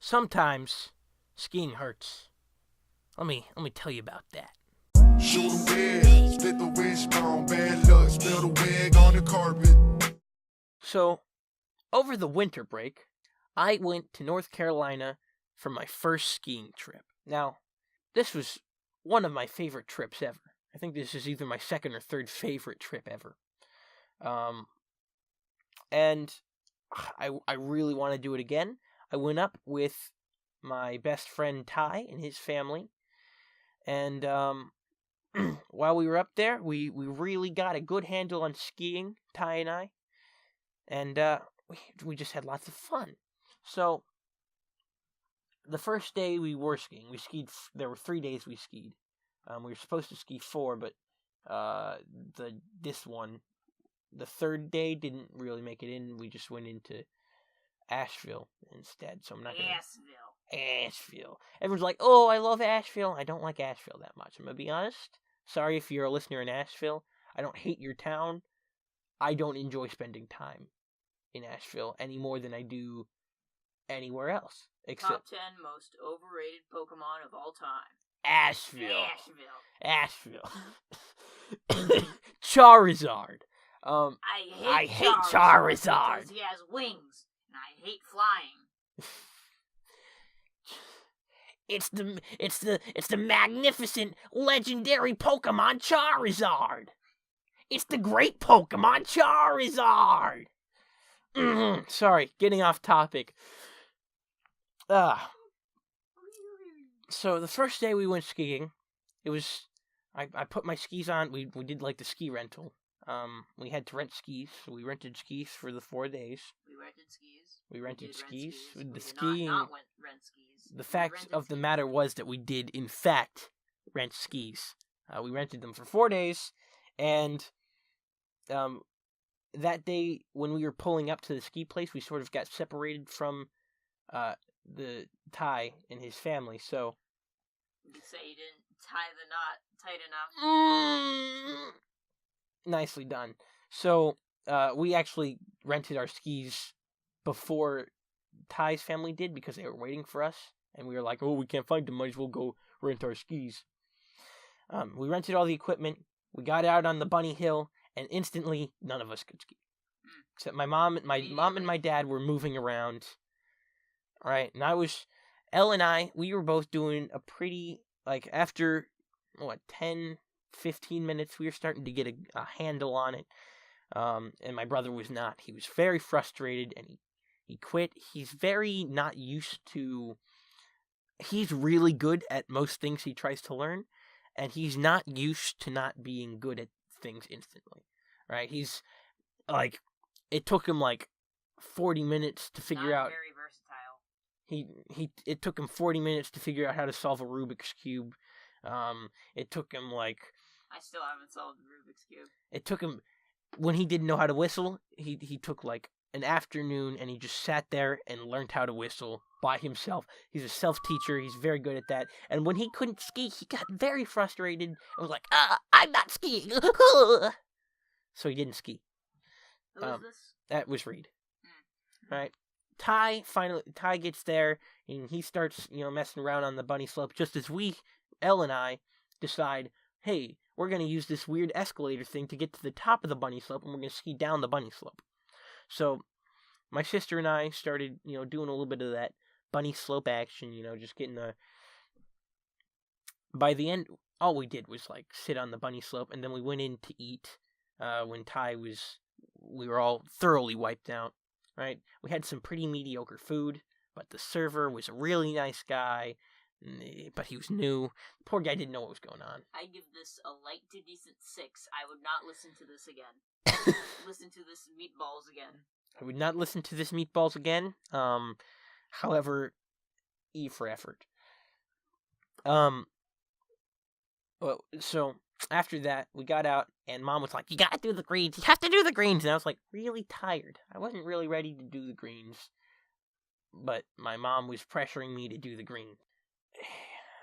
Sometimes skiing hurts. Let me tell you about that. Shoot a wig, split the wishbone, bad luck, spill the wig on the carpet. So, over the winter break, I went to North Carolina for my first skiing trip. Now, this was one of my favorite trips ever. I think this is either my second or third favorite trip ever. And I really want to do it again. I went up with my best friend Ty and his family. And while we were up there, we really got a good handle on skiing, Ty and I. And we just had lots of fun. So, the first day we were skiing, we skied. There were 3 days we skied. We were supposed to ski 4, but the third day didn't really make it in. We just went into Asheville instead. So I'm not gonna. Asheville. Everyone's like, "Oh, I love Asheville." I don't like Asheville that much. I'm gonna be honest. Sorry if you're a listener in Asheville. I don't hate your town. I don't enjoy spending time in Asheville any more than I do anywhere else. Except Top 10 most overrated Pokemon of all time. Asheville. Charizard. I hate Charizard. because he has wings, and I hate flying. It's the magnificent, legendary Pokemon Charizard. It's the great Pokemon Charizard. Sorry, getting off topic. So the first day we went skiing, it was I put my skis on. We did like the ski rental. We had to rent skis, so we rented skis for the 4 days. We rented skis. With the We skiing. did not rent skis. The fact of the matter was that we did, in fact, rent skis. We rented them for 4 days, and that day when we were pulling up to the ski place, we sort of got separated from the Ty and his family. So you could say you didn't tie the knot tight enough. Nicely done. So we actually rented our skis before Ty's family did because they were waiting for us, and we were like, "Oh, we can't find them. Might as well go rent our skis." We rented all the equipment. We got out on the bunny hill, and instantly none of us could ski, except my mom. My mom and my dad were moving around. All right, and Elle and I, we were both doing a pretty, like, after 10, 15 minutes, we were starting to get a handle on it. And my brother was not. He was very frustrated, and he quit. He's very not used to. He's really good at most things he tries to learn, and he's not used to not being good at things instantly. Right? He's like, it took him like 40 minutes to figure out. Very versatile. It took him 40 minutes to figure out how to solve a Rubik's Cube. It took him like. I still haven't solved the Rubik's Cube. It took him, when he didn't know how to whistle, he took like an afternoon and he just sat there and learned how to whistle by himself. He's a self-teacher. He's very good at that. And when he couldn't ski, he got very frustrated and was like, I'm not skiing. So he didn't ski. Who is this? That was Reed. Right. Ty gets there and he starts, messing around on the bunny slope just as Elle and I, decide, hey, we're going to use this weird escalator thing to get to the top of the bunny slope, and we're going to ski down the bunny slope. So my sister and I started, doing a little bit of that bunny slope action, just getting by the end, all we did was like sit on the bunny slope, and then we went in to eat when we were all thoroughly wiped out, right? We had some pretty mediocre food, but the server was a really nice guy, but he was new. The poor guy didn't know what was going on. I give this a light to decent 6. I would not listen to this again. Listen to this meatballs again. I would not listen to this meatballs again. However, E for effort. Well, so after that, we got out, and Mom was like, "You gotta do the greens. You have to do the greens." And I was like, really tired. I wasn't really ready to do the greens, but my mom was pressuring me to do the greens.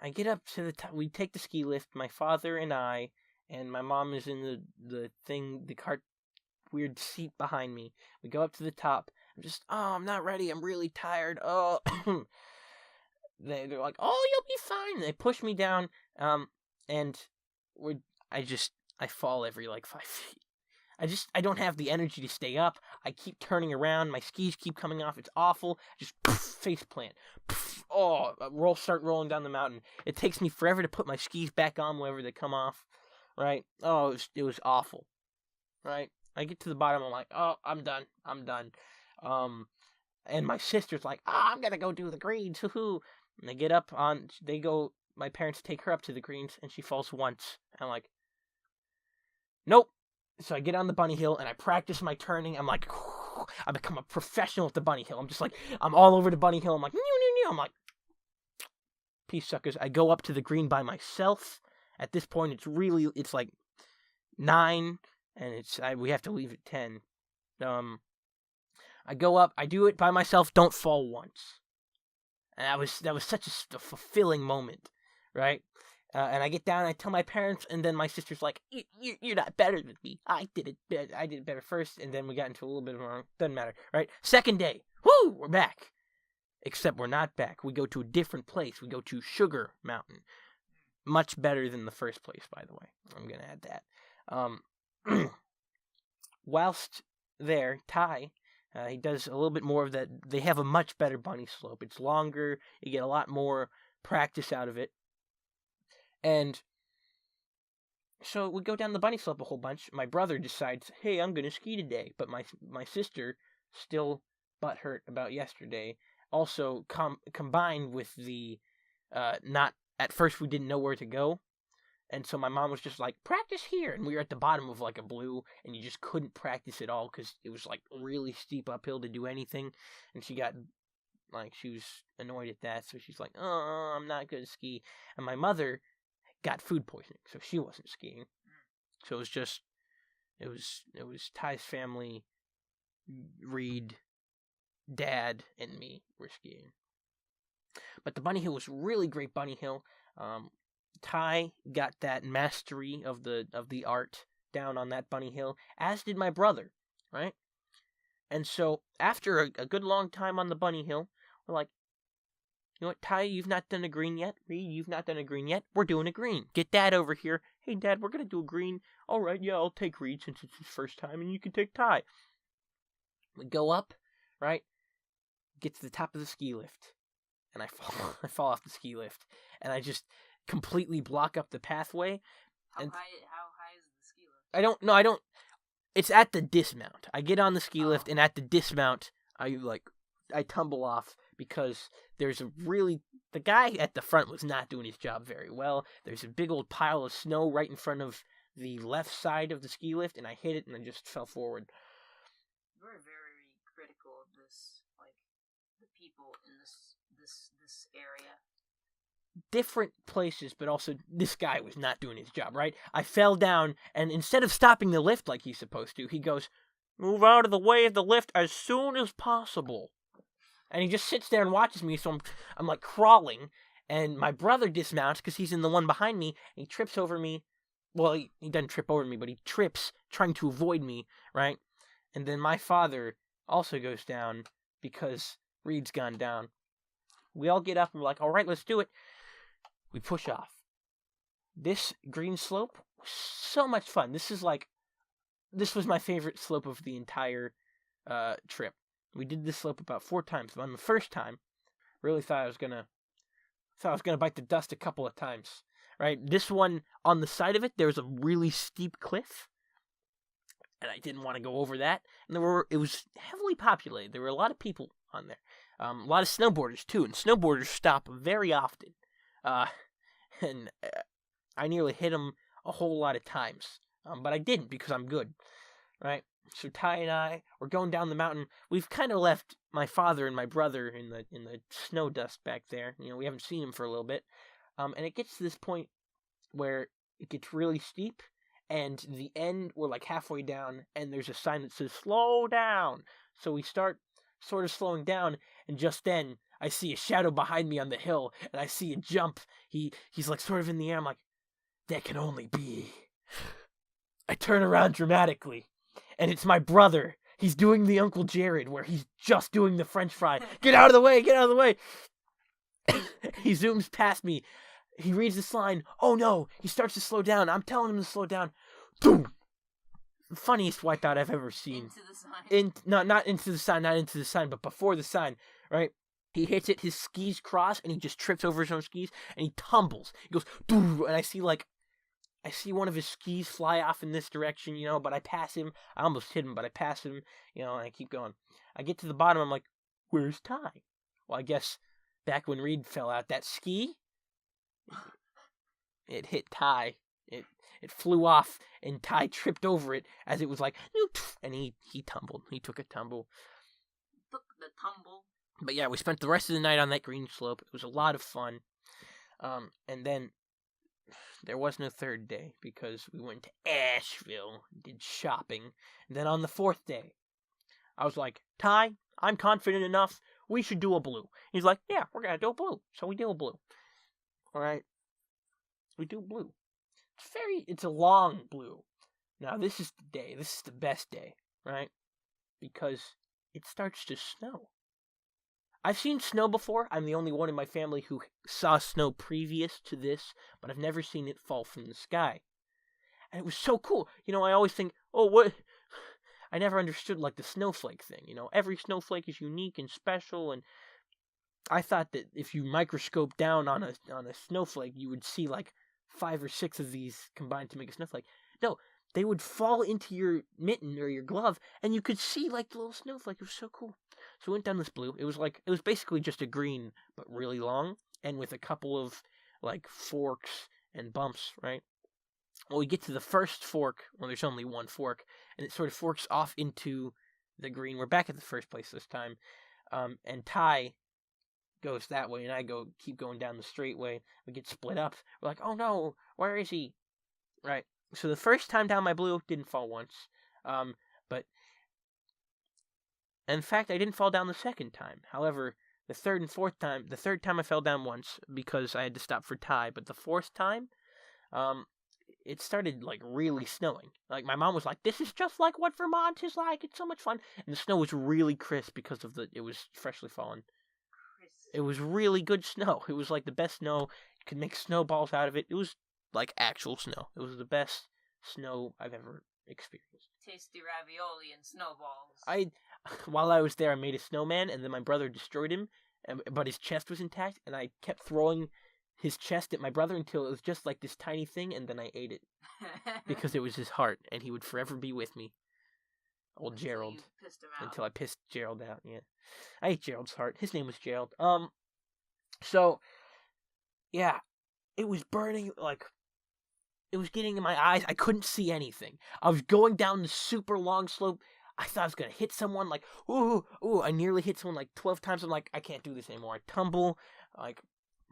I get up to the top. We take the ski lift, my father and I, and my mom is in the cart, weird seat behind me. We go up to the top. I'm not ready. I'm really tired. Oh, they're like, "Oh, you'll be fine." They push me down, and I fall every like 5 feet. I don't have the energy to stay up. I keep turning around. My skis keep coming off. It's awful. Just face plant. Start rolling down the mountain. It takes me forever to put my skis back on whenever they come off. Right? Oh, it was awful. Right? I get to the bottom. I'm like, oh, I'm done. And my sister's like, I'm gonna go do the greens. Hoo-hoo. And my parents take her up to the greens, and she falls once. I'm like, nope. So I get on the bunny hill, and I practice my turning. I'm like, I become a professional at the bunny hill. I'm just like, I'm all over the bunny hill. I'm like, I'm like, peace, suckers. I go up to the green by myself. At this point, it's like 9, and we have to leave at 10. I go up, I do it by myself, don't fall once. And that was such a fulfilling moment, right? And I get down, I tell my parents, and then my sister's like, "You're not better than me. I did it better first." And then we got into a little bit of a doesn't matter, right? Second day, woo, we're back. Except we're not back. We go to a different place. We go to Sugar Mountain. Much better than the first place, by the way. I'm gonna add that. Whilst there, Ty, he does a little bit more of that. They have a much better bunny slope. It's longer. You get a lot more practice out of it. And so we go down the bunny slope a whole bunch. My brother decides, hey, I'm going to ski today. But my sister, still butthurt about yesterday, also combined with the at first we didn't know where to go. And so my mom was just like, practice here. And we were at the bottom of like a blue, and you just couldn't practice at all because it was like really steep uphill to do anything. And she was annoyed at that. So she's like, oh, I'm not going to ski. And my mother got food poisoning, so she wasn't skiing. So it was Ty's family, Reed, Dad, and me were skiing. But the bunny hill was really great bunny hill. Ty got that mastery of the art down on that bunny hill, as did my brother, right? And so after a good long time on the bunny hill, we're like, you know what, Ty, you've not done a green yet. Reed, you've not done a green yet. We're doing a green. Get Dad over here. Hey, Dad, we're going to do a green. All right, yeah, I'll take Reed since it's his first time, and you can take Ty. We go up, right? Get to the top of the ski lift, and I fall off the ski lift, and I just completely block up the pathway. How high is the ski lift? I don't. It's at the dismount. I get on the ski lift, and at the dismount, I tumble off because the guy at the front was not doing his job very well. There's a big old pile of snow right in front of the left side of the ski lift, and I hit it, and I just fell forward. You're very critical of this, like, the people in this area. Different places, but also this guy was not doing his job, right? I fell down, and instead of stopping the lift like he's supposed to, he goes, "Move out of the way of the lift as soon as possible." And he just sits there and watches me, so I'm like crawling, and my brother dismounts because he's in the one behind me, and he trips over me. Well, he doesn't trip over me, but he trips trying to avoid me, right? And then my father also goes down because Reed's gone down. We all get up and we're like, all right, let's do it. We push off. This green slope was so much fun. This was my favorite slope of the entire trip. We did this slope about 4 times. On the first time, really thought I was gonna bite the dust a couple of times. Right? This one, on the side of it, there was a really steep cliff, and I didn't want to go over that. And it was heavily populated. There were a lot of people on there. A lot of snowboarders too, and snowboarders stop very often. And I nearly hit them a whole lot of times, but I didn't because I'm good, right? So Ty and I were going down the mountain. We've kind of left my father and my brother in the snow dust back there. You know, we haven't seen him for a little bit, and it gets to this point where it gets really steep, and the end we're like halfway down, and there's a sign that says "slow down." So we start sort of slowing down, and just then I see a shadow behind me on the hill, and I see a jump. He's like sort of in the air. I'm like, that can only be. I turn around dramatically, and it's my brother. He's doing the Uncle Jared, where he's just doing the French fry. Get out of the way! Get out of the way! He zooms past me. He reads the sign. Oh no! He starts to slow down. I'm telling him to slow down. Boom! Funniest wipeout I've ever seen. Into the sign. Not into the sign, but before the sign, right? He hits it, his skis cross, and he just trips over his own skis, and he tumbles. He goes, doo, and I see one of his skis fly off in this direction, but I pass him. I almost hit him, but I pass him, and I keep going. I get to the bottom, I'm like, where's Ty? Well, I guess back when Reed fell out, that ski, it hit Ty. It flew off, and Ty tripped over it as it was like, and he tumbled. He took a tumble. Took the tumble. But yeah, we spent the rest of the night on that green slope. It was a lot of fun. And then there was no third day because we went to Asheville, did shopping. And then on the fourth day, I was like, Ty, I'm confident enough. We should do a blue. He's like, yeah, we're going to do a blue. So we do a blue. All right. We do blue. It's a long blue. Now, this is the day. This is the best day, right? Because it starts to snow. I've seen snow before. I'm the only one in my family who saw snow previous to this, but I've never seen it fall from the sky. And it was so cool. I always think, oh, what? I never understood, the snowflake thing. Every snowflake is unique and special, and I thought that if you microscope down on a snowflake, you would see, 5 or 6 of these combined to make a snowflake. No, they would fall into your mitten or your glove, and you could see, the little snowflake. It was so cool. So we went down this blue. It was basically just a green, but really long, and with a couple of, forks and bumps, right? Well, we get to the first fork. Well, there's only one fork, and it sort of forks off into the green. We're back at the first place this time, and Ty goes that way, and I keep going down the straight way. We get split up. We're like, oh no, where is he? Right. So the first time down my blue, didn't fall once. But in fact, I didn't fall down the second time. However, the third time I fell down once because I had to stop for Ty. But the fourth time, it started really snowing. My mom was like, "This is just like what Vermont is like. It's so much fun." And the snow was really crisp because it was freshly fallen. It was really good snow. It was the best snow. You could make snowballs out of it. It was actual snow. It was the best snow I've ever experienced. Tasty ravioli and snowballs. While I was there, I made a snowman, and then my brother destroyed him, but his chest was intact, and I kept throwing his chest at my brother until it was just this tiny thing, and then I ate it because it was his heart, and he would forever be with me. Old Gerald. You pissed him out. Until I pissed Gerald out, yeah. I ate Gerald's heart. His name was Gerald. So, yeah, it was burning, it was getting in my eyes. I couldn't see anything. I was going down the super long slope. I thought I was going to hit someone, ooh, I nearly hit someone 12 times. I'm like, I can't do this anymore. I tumble,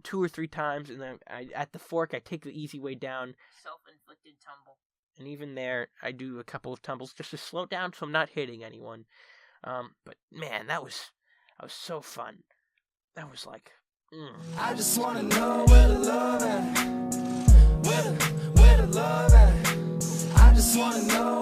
2 or 3 times, and then at the fork, I take the easy way down. Self-inflicted tumble. And even there, I do a couple of tumbles just to slow down so I'm not hitting anyone. But man, that was so fun. That was I just wanna know where the love at. Where the love at. I just wanna know